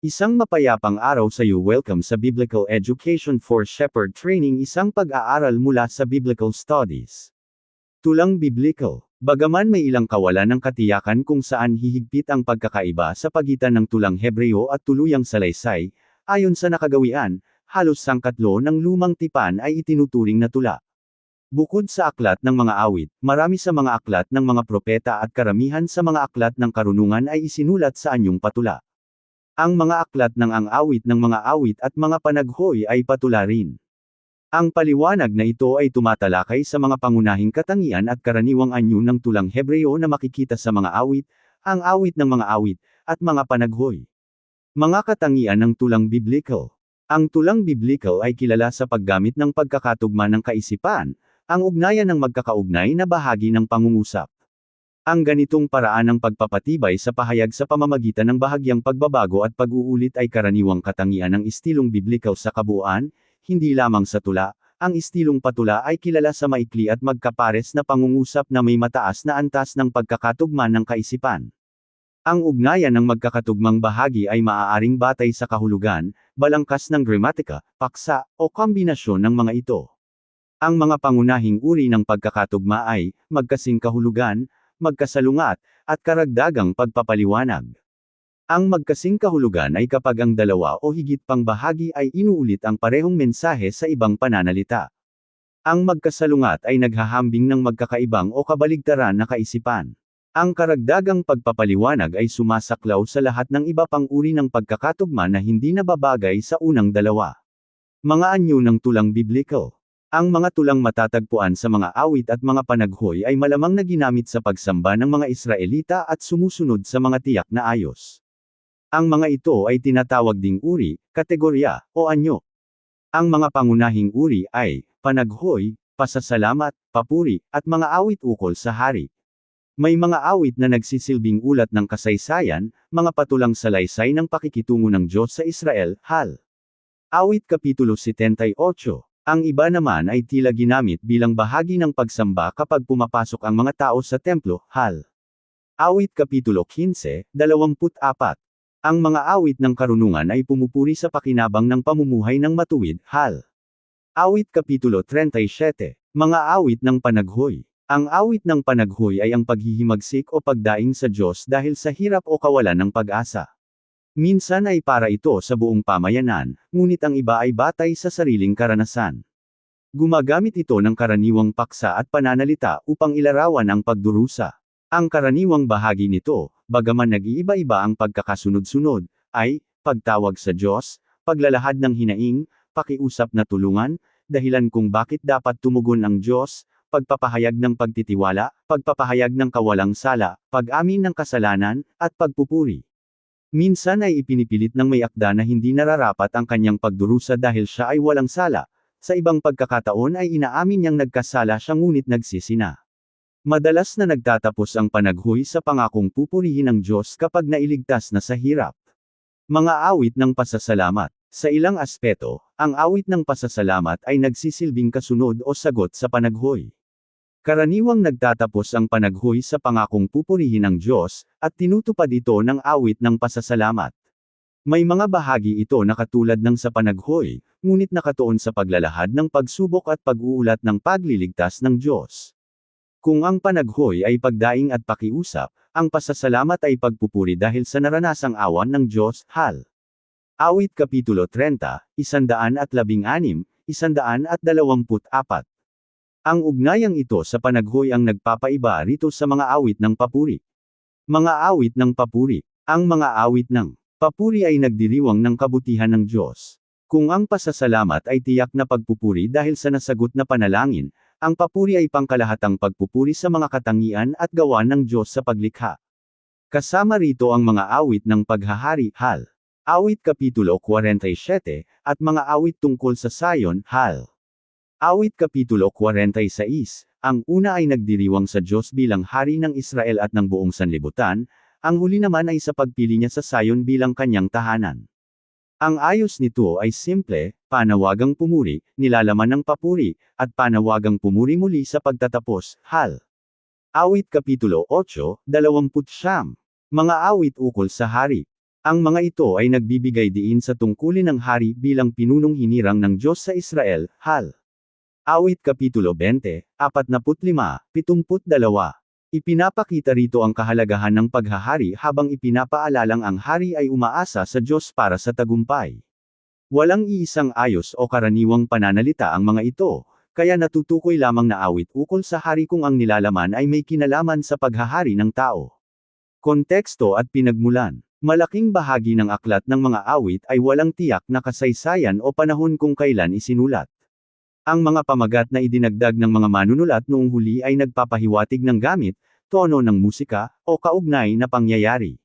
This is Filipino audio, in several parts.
Isang mapayapang araw sa iyo. Welcome sa Biblical Education for Shepherd Training, isang pag-aaral mula sa Biblical Studies. Tulang Biblikal. Bagaman may ilang kawalan ng katiyakan kung saan hihigpit ang pagkakaiba sa pagitan ng tulang Hebreo at tuluyang salaysay, ayon sa nakagawian, halos sangkatlo ng lumang tipan ay itinuturing na tula. Bukod sa aklat ng mga awit, marami sa mga aklat ng mga propeta at karamihan sa mga aklat ng karunungan ay isinulat sa anyong patula. Ang mga aklat ng ang-awit ng mga awit at mga panaghoy ay patula rin. Ang paliwanag na ito ay tumatalakay sa mga pangunahing katangian at karaniwang anyo ng tulang Hebreo na makikita sa mga awit, ang awit ng mga awit, at mga panaghoy. Mga katangian ng tulang biblikal. Ang tulang biblikal ay kilala sa paggamit ng pagkakatugma ng kaisipan, ang ugnayan ng magkakaugnay na bahagi ng pangungusap. Ang ganitong paraan ng pagpapatibay sa pahayag sa pamamagitan ng bahagyang pagbabago at pag-uulit ay karaniwang katangian ng istilong biblikal sa kabuuan, hindi lamang sa tula. Ang istilong patula ay kilala sa maikli at magkapares na pangungusap na may mataas na antas ng pagkakatugma ng kaisipan. Ang ugnayan ng magkakatugmang bahagi ay maaaring batay sa kahulugan, balangkas ng gramatika, paksa, o kombinasyon ng mga ito. Ang mga pangunahing uri ng pagkakatugma ay magkasing kahulugan, magkasalungat, at karagdagang pagpapaliwanag. Ang magkasing kahulugan ay kapag ang dalawa o higit pang bahagi ay inuulit ang parehong mensahe sa ibang pananalita. Ang magkasalungat ay naghahambing ng magkakaibang o kabaligtaran na kaisipan. Ang karagdagang pagpapaliwanag ay sumasaklaw sa lahat ng iba pang uri ng pagkakatugma na hindi nababagay sa unang dalawa. Mga anyo ng tulang biblikal. Ang mga tulang matatagpuan sa mga awit at mga panaghoy ay malamang na ginamit sa pagsamba ng mga Israelita at sumusunod sa mga tiyak na ayos. Ang mga ito ay tinatawag ding uri, kategorya, o anyo. Ang mga pangunahing uri ay panaghoy, pasasalamat, papuri, at mga awit ukol sa hari. May mga awit na nagsisilbing ulat ng kasaysayan, mga patulang salaysay ng pakikitungo ng Diyos sa Israel, Hal. Awit Kapitulo 78. Ang iba naman ay tila ginamit bilang bahagi ng pagsamba kapag pumapasok ang mga tao sa templo, Hal. Awit Kapitulo 15, 24. Ang mga awit ng karunungan ay pumupuri sa pakinabang ng pamumuhay ng matuwid, Hal. Awit Kapitulo 37, mga awit ng panaghoy. Ang awit ng panaghoy ay ang paghihimagsik o pagdaing sa Diyos dahil sa hirap o kawalan ng pag-asa. Minsan ay para ito sa buong pamayanan, ngunit ang iba ay batay sa sariling karanasan. Gumagamit ito ng karaniwang paksa at pananalita upang ilarawan ang pagdurusa. Ang karaniwang bahagi nito, bagaman nag-iiba-iba ang pagkakasunod-sunod, ay pagtawag sa Diyos, paglalahad ng hinaing, pakiusap na tulungan, dahilan kung bakit dapat tumugon ang Diyos, pagpapahayag ng pagtitiwala, pagpapahayag ng kawalang sala, pag-amin ng kasalanan, at pagpupuri. Minsan ay ipinipilit ng may akda na hindi nararapat ang kanyang pagdurusa dahil siya ay walang sala. Sa ibang pagkakataon ay inaamin niyang nagkasala siya ngunit nagsisina. Madalas na nagtatapos ang panaghoy sa pangakong pupurihin ng Diyos kapag nailigtas na sa hirap. Mga awit ng pasasalamat. Sa ilang aspeto, ang awit ng pasasalamat ay nagsisilbing kasunod o sagot sa panaghoy. Karaniwang nagtatapos ang panaghoy sa pangakong pupurihin ng Diyos, at tinutupad ito ng awit ng pasasalamat. May mga bahagi ito na katulad ng sa panaghoy, ngunit nakatuon sa paglalahad ng pagsubok at pag-uulat ng pagliligtas ng Diyos. Kung ang panaghoy ay pagdaing at pakiusap, ang pasasalamat ay pagpupuri dahil sa naranasang awan ng Diyos, Hal. Awit Kapitulo 30, 116, 124. Ang ugnayang ito sa panaghoy ang nagpapaiba rito sa mga awit ng papuri. Mga awit ng papuri. Ang mga awit ng papuri ay nagdiriwang ng kabutihan ng Diyos. Kung ang pasasalamat ay tiyak na pagpupuri dahil sa nasagot na panalangin, ang papuri ay pangkalahatang pagpupuri sa mga katangian at gawa ng Diyos sa paglikha. Kasama rito ang mga awit ng paghahari, Hal. Awit Kapitulo 47, at mga awit tungkol sa Sayon, Hal. Awit Kapitulo 46, ang una ay nagdiriwang sa Diyos bilang hari ng Israel at ng buong sanlibutan, ang huli naman ay sa pagpili niya sa Sayon bilang kanyang tahanan. Ang ayos nito ay simple, panawagang pumuri, nilalaman ng papuri, at panawagang pumuri muli sa pagtatapos, Hal. Awit Kapitulo 8, 29. Mga awit ukol sa hari. Ang mga ito ay nagbibigay diin sa tungkulin ng hari bilang pinunong hinirang ng Diyos sa Israel, Hal. Awit Kapitulo 20, 45, 72. Ipinapakita rito ang kahalagahan ng paghahari habang ipinapaalalang ang hari ay umaasa sa Diyos para sa tagumpay. Walang iisang ayos o karaniwang pananalita ang mga ito, kaya natutukoy lamang na awit ukol sa hari kung ang nilalaman ay may kinalaman sa paghahari ng tao. Konteksto at pinagmulan. Malaking bahagi ng aklat ng mga awit ay walang tiyak na kasaysayan o panahon kung kailan isinulat. Ang mga pamagat na idinagdag ng mga manunulat noong huli ay nagpapahiwatig ng gamit, tono ng musika, o kaugnay na pangyayari.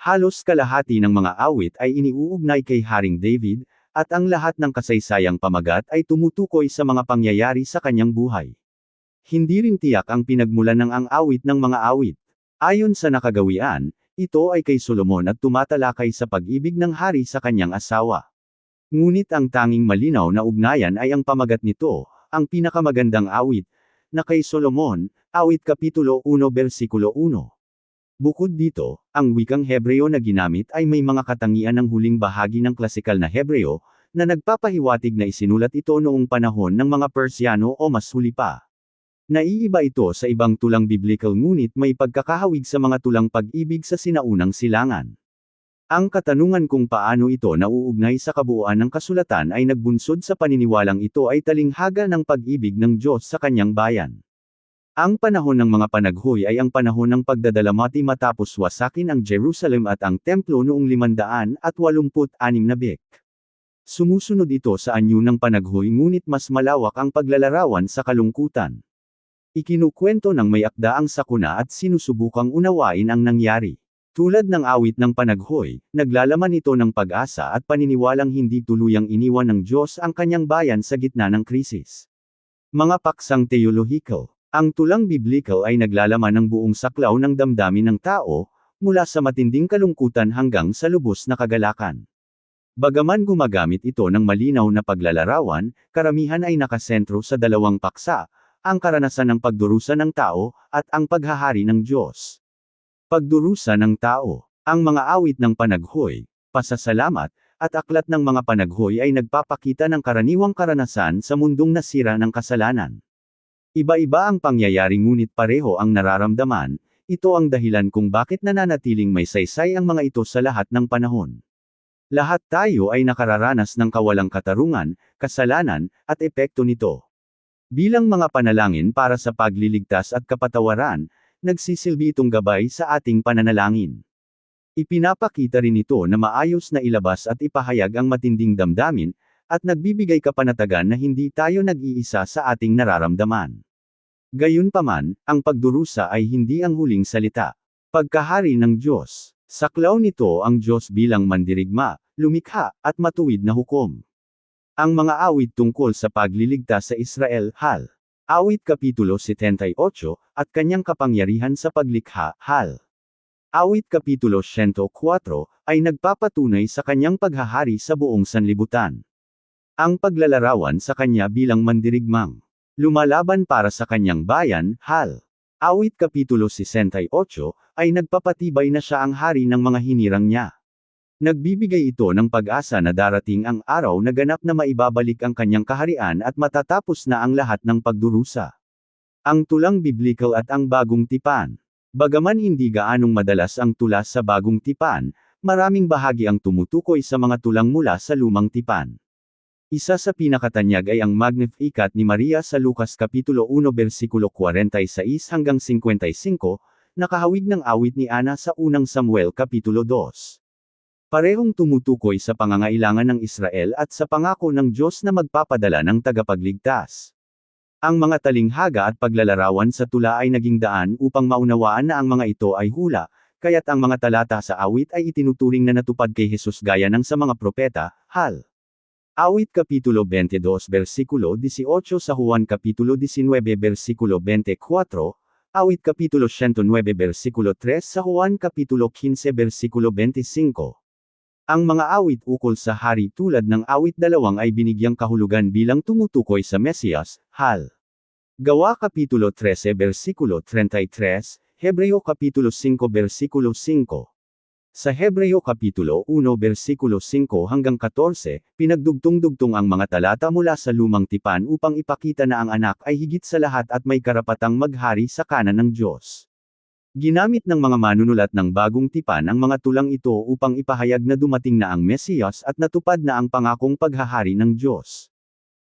Halos kalahati ng mga awit ay iniuugnay kay Haring David, at ang lahat ng kasaysayang pamagat ay tumutukoy sa mga pangyayari sa kanyang buhay. Hindi rin tiyak ang pinagmulan ng ang awit ng mga awit. Ayon sa nakagawian, ito ay kay Solomon at tumatalakay sa pag-ibig ng hari sa kanyang asawa. Ngunit ang tanging malinaw na ugnayan ay ang pamagat nito, ang pinakamagandang awit, na kay Solomon, awit Kapitulo 1 versikulo 1. Bukod dito, ang wikang Hebreo na ginamit ay may mga katangian ng huling bahagi ng klasikal na Hebreo, na nagpapahiwatig na isinulat ito noong panahon ng mga Persiano o mas huli pa. Naiiba ito sa ibang tulang biblikal ngunit may pagkakahawig sa mga tulang pag-ibig sa sinaunang silangan. Ang katanungan kung paano ito nauugnay sa kabuuan ng kasulatan ay nagbunsod sa paniniwalang ito ay talinghaga ng pag-ibig ng Diyos sa kanyang bayan. Ang panahon ng mga panaghoy ay ang panahon ng pagdadalamati matapos wasakin ang Jerusalem at ang templo noong 586 na BC. Sumusunod ito sa anyo ng panaghoy ngunit mas malawak ang paglalarawan sa kalungkutan. Ikinukwento ng may akda ang sakuna at sinusubukang unawain ang nangyari. Tulad ng awit ng panaghoy, naglalaman ito ng pag-asa at paniniwalang hindi tuluyang iniwan ng Diyos ang kanyang bayan sa gitna ng krisis. Mga paksang teolohikal. Ang tulang biblikal ay naglalaman ng buong saklaw ng damdamin ng tao, mula sa matinding kalungkutan hanggang sa lubos na kagalakan. Bagaman gumagamit ito ng malinaw na paglalarawan, karamihan ay nakasentro sa dalawang paksa, ang karanasan ng pagdurusa ng tao, at ang paghahari ng Diyos. Pagdurusa ng tao. Ang mga awit ng panaghoy, pasasalamat, at aklat ng mga panaghoy ay nagpapakita ng karaniwang karanasan sa mundong nasira ng kasalanan. Iba-iba ang pangyayari ngunit pareho ang nararamdaman, ito ang dahilan kung bakit nananatiling may saysay ang mga ito sa lahat ng panahon. Lahat tayo ay nakararanas ng kawalang katarungan, kasalanan, at epekto nito. Bilang mga panalangin para sa pagliligtas at kapatawaran, nagsisilbi itong gabay sa ating pananalangin. Ipinapakita rin ito na maayos na ilabas at ipahayag ang matinding damdamin, at nagbibigay kapanatagan na hindi tayo nag-iisa sa ating nararamdaman. Gayunpaman, ang pagdurusa ay hindi ang huling salita. Pagkahari ng Diyos. Saklaw nito ang Diyos bilang mandirigma, lumikha, at matuwid na hukom. Ang mga awit tungkol sa pagliligtas sa Israel, Hal. Awit Kapitulo 78, at kanyang kapangyarihan sa paglikha, Hal. Awit Kapitulo 104, ay nagpapatunay sa kanyang paghahari sa buong sanlibutan. Ang paglalarawan sa kanya bilang mandirigmang lumalaban para sa kanyang bayan, Hal. Awit Kapitulo 68, ay nagpapatibay na siya ang hari ng mga hinirang niya. Nagbibigay ito ng pag-asa na darating ang araw na ganap na maibabalik ang kanyang kaharian at matatapos na ang lahat ng pagdurusa. Ang tulang biblikal at ang bagong tipan. Bagaman hindi gaanong madalas ang tula sa bagong tipan, maraming bahagi ang tumutukoy sa mga tulang mula sa lumang tipan. Isa sa pinakatanyag ay ang Magnificat ni Maria sa Lucas Kapitulo 1 versikulo 46 hanggang 55, nakahawig ng awit ni Ana sa unang Samuel Kapitulo 2. Parehong tumutukoy sa pangangailangan ng Israel at sa pangako ng Diyos na magpapadala ng tagapagligtas. Ang mga talinghaga at paglalarawan sa tula ay naging daan upang maunawaan na ang mga ito ay hula, kaya't ang mga talata sa awit ay itinuturing na natupad kay Jesus gaya ng sa mga propeta, Hal. Awit Kapitulo 22 versikulo 18 sa Juan Kapitulo 19 versikulo 24, Awit Kapitulo 109 versikulo 3 sa Juan Kapitulo 15 versikulo 25. Ang mga awit ukol sa hari tulad ng awit 2 ay binigyang kahulugan bilang tumutukoy sa Mesiyas, Hal. Gawa Kapitulo 13 versikulo 33, Hebreo Kapitulo 5 versikulo 5. Sa Hebreo Kapitulo 1 versikulo 5 hanggang 14, pinagdugtong-dugtong ang mga talata mula sa lumang tipan upang ipakita na ang anak ay higit sa lahat at may karapatang maghari sa kanan ng Diyos. Ginamit ng mga manunulat ng bagong tipan ang mga tulang ito upang ipahayag na dumating na ang Mesiyas at natupad na ang pangakong paghahari ng Diyos.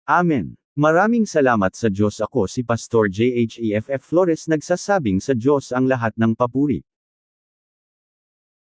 Amen. Maraming salamat sa Diyos. Ako si Pastor J. H. E. F. F. Flores, nagsasabing sa Diyos ang lahat ng papuri.